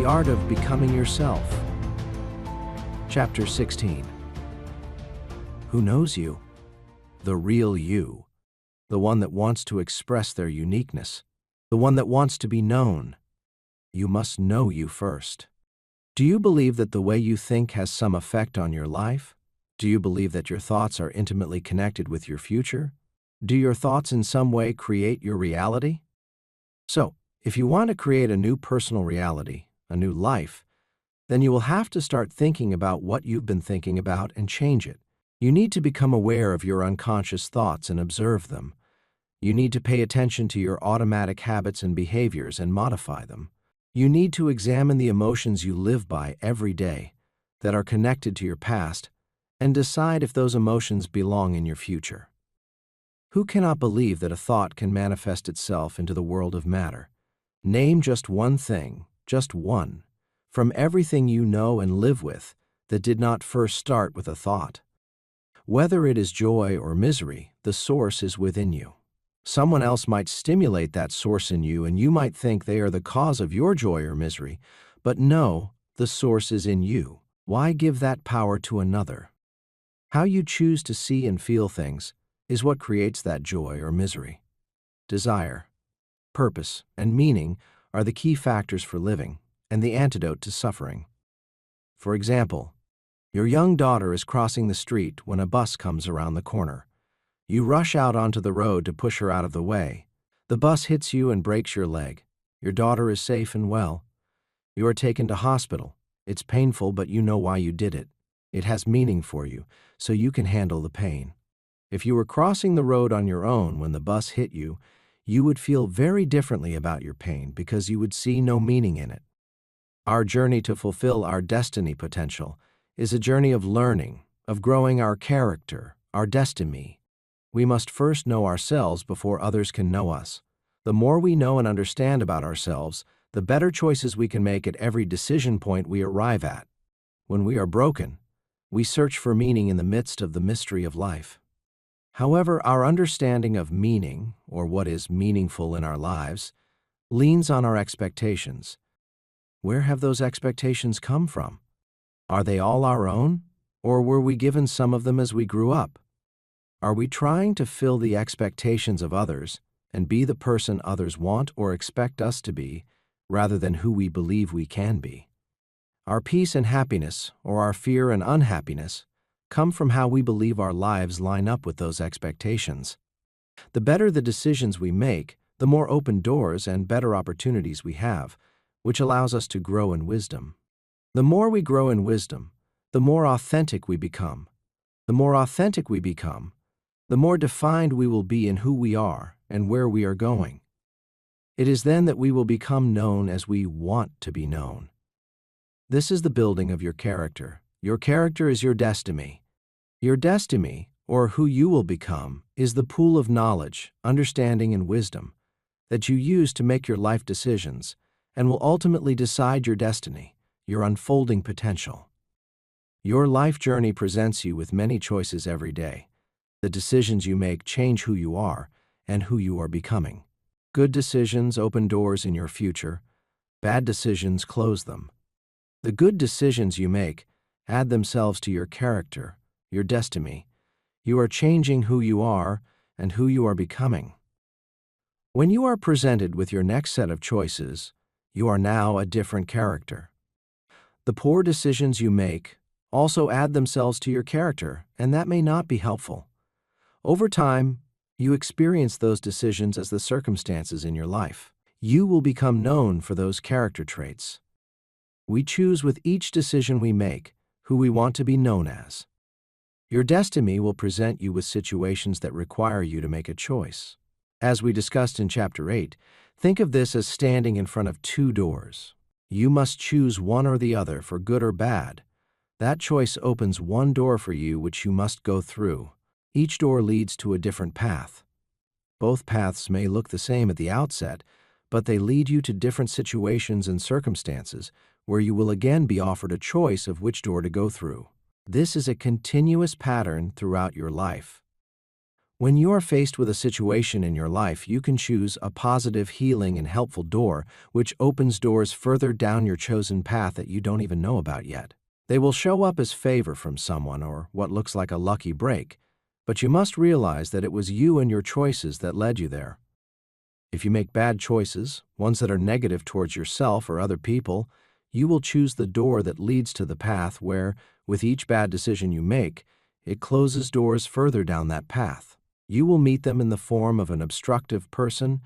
The Art of Becoming Yourself. Chapter 16. Who knows you? The real you. The one that wants to express their uniqueness. The one that wants to be known. You must know you first. Do you believe that the way you think has some effect on your life? Do you believe that your thoughts are intimately connected with your future? Do your thoughts in some way create your reality? So, if you want to create a new personal reality, a new life, then you will have to start thinking about what you've been thinking about and change it. You need to become aware of your unconscious thoughts and observe them. You need to pay attention to your automatic habits and behaviors and modify them. You need to examine the emotions you live by every day that are connected to your past and decide if those emotions belong in your future. Who cannot believe that a thought can manifest itself into the world of matter? Name just one thing, just one, from everything you know and live with that did not first start with a thought. Whether it is joy or misery, the source is within you. Someone else might stimulate that source in you and you might think they are the cause of your joy or misery, but no, the source is in you. Why give that power to another? How you choose to see and feel things is what creates that joy or misery. Desire, purpose, and meaning are the key factors for living and the antidote to suffering. For example, your young daughter is crossing the street when a bus comes around the corner. You rush out onto the road to push her out of the way. The bus hits you and breaks your leg. Your daughter is safe and well. You are taken to hospital. It's painful, but you know why you did it. It has meaning for you, so you can handle the pain. If you were crossing the road on your own when the bus hit you, you would feel very differently about your pain because you would see no meaning in it. Our journey to fulfill our destiny potential is a journey of learning, of growing our character, our destiny. We must first know ourselves before others can know us. The more we know and understand about ourselves, the better choices we can make at every decision point we arrive at. When we are broken, we search for meaning in the midst of the mystery of life. However, our understanding of meaning, or what is meaningful in our lives, leans on our expectations. Where have those expectations come from? Are they all our own, or were we given some of them as we grew up? Are we trying to fill the expectations of others and be the person others want or expect us to be, rather than who we believe we can be? Our peace and happiness, or our fear and unhappiness, come from how we believe our lives line up with those expectations. The better the decisions we make, the more open doors and better opportunities we have, which allows us to grow in wisdom. The more we grow in wisdom, the more authentic we become. The more authentic we become, the more defined we will be in who we are and where we are going. It is then that we will become known as we want to be known. This is the building of your character. Your character is your destiny. Your destiny, or who you will become, is the pool of knowledge, understanding, and wisdom that you use to make your life decisions and will ultimately decide your destiny, your unfolding potential. Your life journey presents you with many choices every day. The decisions you make change who you are and who you are becoming. Good decisions open doors in your future. Bad decisions close them. The good decisions you make add themselves to your character, your destiny. You are changing who you are and who you are becoming. When you are presented with your next set of choices, you are now a different character. The poor decisions you make also add themselves to your character, and that may not be helpful. Over time, you experience those decisions as the circumstances in your life. You will become known for those character traits. We choose with each decision we make who we want to be known as. Your destiny will present you with situations that require you to make a choice. As we discussed in Chapter 8, think of this as standing in front of two doors. You must choose one or the other for good or bad. That choice opens one door for you which you must go through. Each door leads to a different path. Both paths may look the same at the outset, but they lead you to different situations and circumstances where you will again be offered a choice of which door to go through. This is a continuous pattern throughout your life. When you are faced with a situation in your life, you can choose a positive, healing, and helpful door, which opens doors further down your chosen path that you don't even know about yet. They will show up as favor from someone or what looks like a lucky break, but you must realize that it was you and your choices that led you there. If you make bad choices, ones that are negative towards yourself or other people, you will choose the door that leads to the path where, with each bad decision you make, it closes doors further down that path. You will meet them in the form of an obstructive person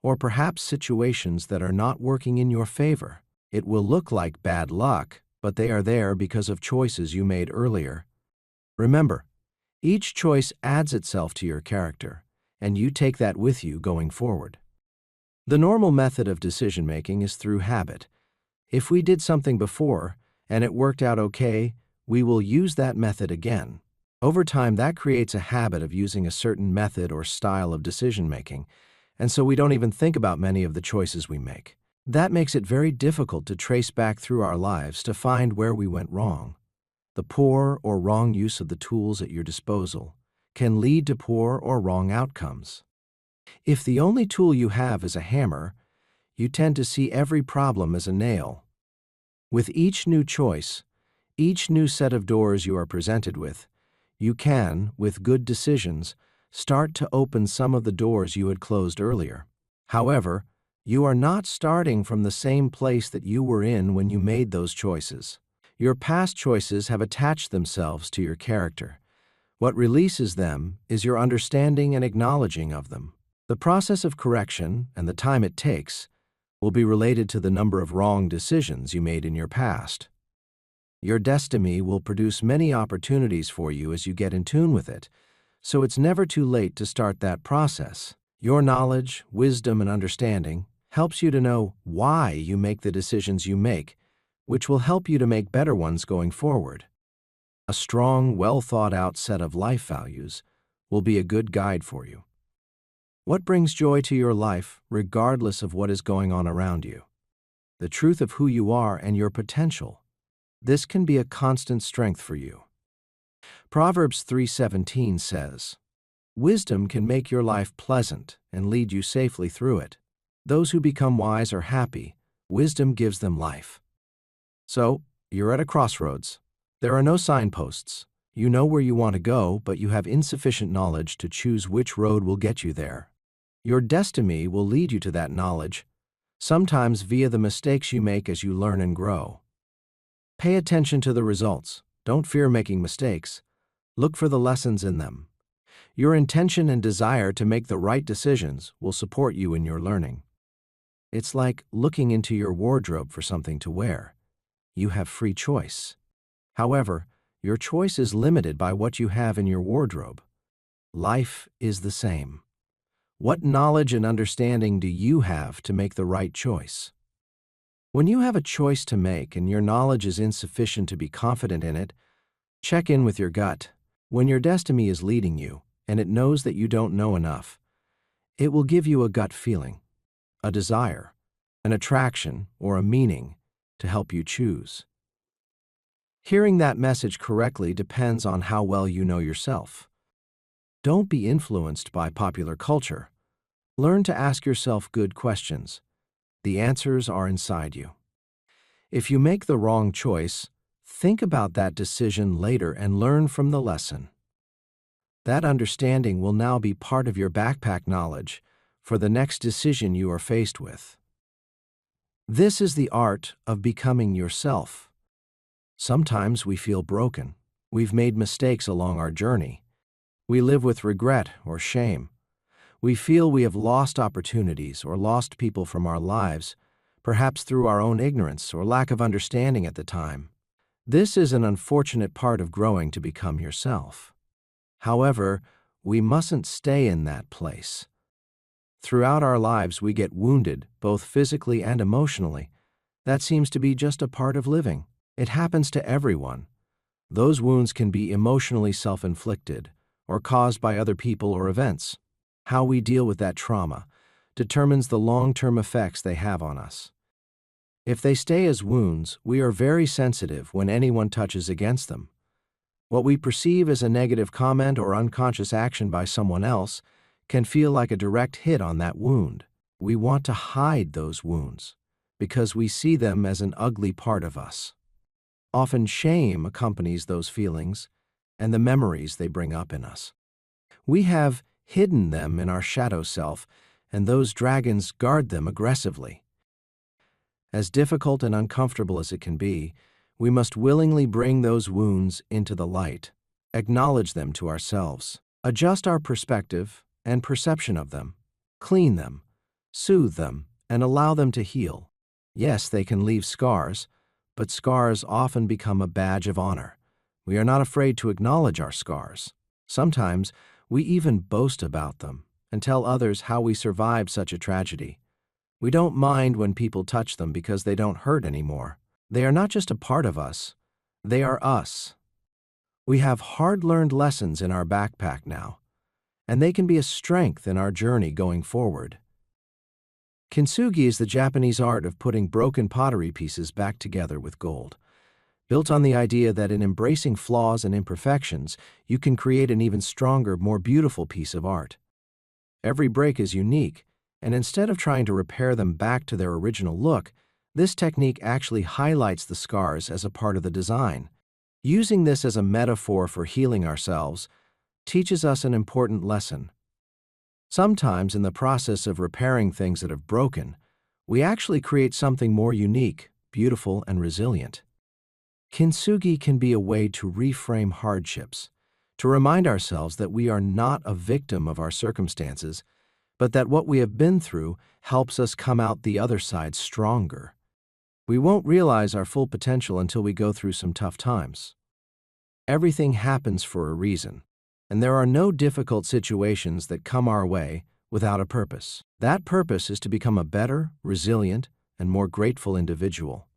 or perhaps situations that are not working in your favor. It will look like bad luck, but they are there because of choices you made earlier. Remember, each choice adds itself to your character, and you take that with you going forward. The normal method of decision-making is through habit. If we did something before and it worked out okay, we will use that method again. Over time, that creates a habit of using a certain method or style of decision-making, and so we don't even think about many of the choices we make. That makes it very difficult to trace back through our lives to find where we went wrong. The poor or wrong use of the tools at your disposal can lead to poor or wrong outcomes. If the only tool you have is a hammer, you tend to see every problem as a nail. With each new choice, each new set of doors you are presented with, you can, with good decisions, start to open some of the doors you had closed earlier. However, you are not starting from the same place that you were in when you made those choices. Your past choices have attached themselves to your character. What releases them is your understanding and acknowledging of them. The process of correction and the time it takes will be related to the number of wrong decisions you made in your past. Your destiny will produce many opportunities for you as you get in tune with it, so it's never too late to start that process. Your knowledge, wisdom, and understanding helps you to know why you make the decisions you make, which will help you to make better ones going forward. A strong, well-thought-out set of life values will be a good guide for you. What brings joy to your life, regardless of what is going on around you? The truth of who you are and your potential. This can be a constant strength for you. Proverbs 3:17 says, "Wisdom can make your life pleasant and lead you safely through it. Those who become wise are happy. Wisdom gives them life." So, you're at a crossroads. There are no signposts. You know where you want to go, but you have insufficient knowledge to choose which road will get you there. Your destiny will lead you to that knowledge, sometimes via the mistakes you make as you learn and grow. Pay attention to the results. Don't fear making mistakes. Look for the lessons in them. Your intention and desire to make the right decisions will support you in your learning. It's like looking into your wardrobe for something to wear. You have free choice. However, your choice is limited by what you have in your wardrobe. Life is the same. What knowledge and understanding do you have to make the right choice? When you have a choice to make and your knowledge is insufficient to be confident in it, check in with your gut. When your destiny is leading you and it knows that you don't know enough, it will give you a gut feeling, a desire, an attraction, or a meaning to help you choose. Hearing that message correctly depends on how well you know yourself. Don't be influenced by popular culture. Learn to ask yourself good questions. The answers are inside you. If you make the wrong choice, think about that decision later and learn from the lesson. That understanding will now be part of your backpack knowledge for the next decision you are faced with. This is the art of becoming yourself. Sometimes we feel broken. We've made mistakes along our journey. We live with regret or shame. We feel we have lost opportunities or lost people from our lives, perhaps through our own ignorance or lack of understanding at the time. This is an unfortunate part of growing to become yourself. However, we mustn't stay in that place. Throughout our lives, we get wounded, both physically and emotionally. That seems to be just a part of living. It happens to everyone. Those wounds can be emotionally self-inflicted or caused by other people or events. How we deal with that trauma determines the long-term effects they have on us. If they stay as wounds, we are very sensitive when anyone touches against them. What we perceive as a negative comment or unconscious action by someone else can feel like a direct hit on that wound. We want to hide those wounds because we see them as an ugly part of us. Often shame accompanies those feelings and the memories they bring up in us. We have hidden them in our shadow self, and those dragons guard them aggressively. As difficult and uncomfortable as it can be, we must willingly bring those wounds into the light, acknowledge them to ourselves, adjust our perspective and perception of them, clean them, soothe them, and allow them to heal. Yes, they can leave scars, but scars often become a badge of honor. We are not afraid to acknowledge our scars. Sometimes we even boast about them and tell others how we survived such a tragedy. We don't mind when people touch them because they don't hurt anymore. They are not just a part of us, they are us. We have hard-learned lessons in our backpack now, and they can be a strength in our journey going forward. Kintsugi is the Japanese art of putting broken pottery pieces back together with gold. Built on the idea that in embracing flaws and imperfections, you can create an even stronger, more beautiful piece of art. Every break is unique, and instead of trying to repair them back to their original look, this technique actually highlights the scars as a part of the design. Using this as a metaphor for healing ourselves teaches us an important lesson. Sometimes in the process of repairing things that have broken, we actually create something more unique, beautiful, and resilient. Kintsugi can be a way to reframe hardships, to remind ourselves that we are not a victim of our circumstances, but that what we have been through helps us come out the other side stronger. We won't realize our full potential until we go through some tough times. Everything happens for a reason, and there are no difficult situations that come our way without a purpose. That purpose is to become a better, resilient, and more grateful individual.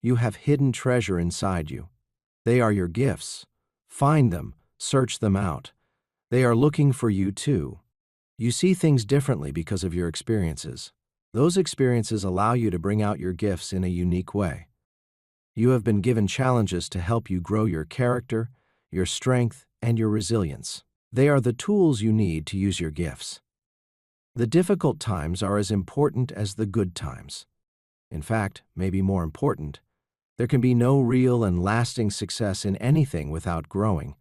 You have hidden treasure inside you. They are your gifts. Find them, search them out. They are looking for you too. You see things differently because of your experiences. Those experiences allow you to bring out your gifts in a unique way. You have been given challenges to help you grow your character, your strength, and your resilience. They are the tools you need to use your gifts. The difficult times are as important as the good times. In fact, maybe more important. There can be no real and lasting success in anything without growing.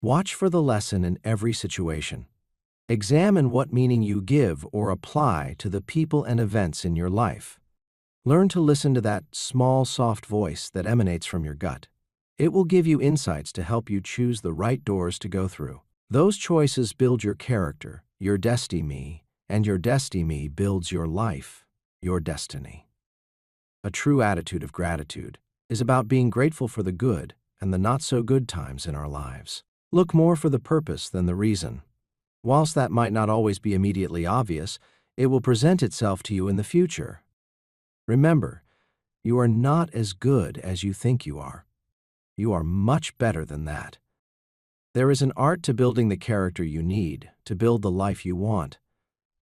Watch for the lesson in every situation. Examine what meaning you give or apply to the people and events in your life. Learn to listen to that small, soft voice that emanates from your gut. It will give you insights to help you choose the right doors to go through. Those choices build your character, your destiny, and your destiny builds your life, your destiny. A true attitude of gratitude is about being grateful for the good and the not-so-good times in our lives. Look more for the purpose than the reason. Whilst that might not always be immediately obvious, it will present itself to you in the future. Remember, you are not as good as you think you are. You are much better than that. There is an art to building the character you need to build the life you want.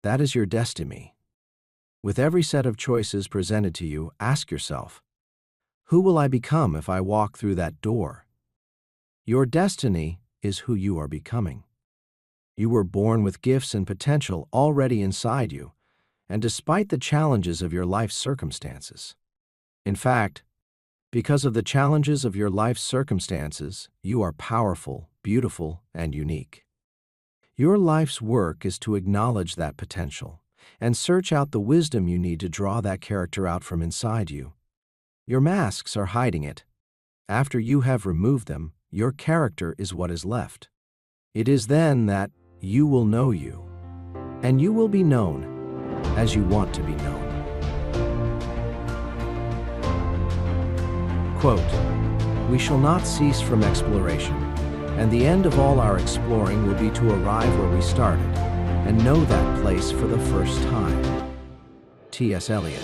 That is your destiny. With every set of choices presented to you, ask yourself, who will I become if I walk through that door? Your destiny is who you are becoming. You were born with gifts and potential already inside you, and despite the challenges of your life's circumstances. In fact, because of the challenges of your life's circumstances, you are powerful, beautiful, and unique. Your life's work is to acknowledge that potential and search out the wisdom you need to draw that character out from inside you. Your masks are hiding it. After you have removed them, your character is what is left. It is then that you will know you, and you will be known as you want to be known. Quote, "We shall not cease from exploration, and the end of all our exploring will be to arrive where we started and know that place for the first time." T.S. Eliot.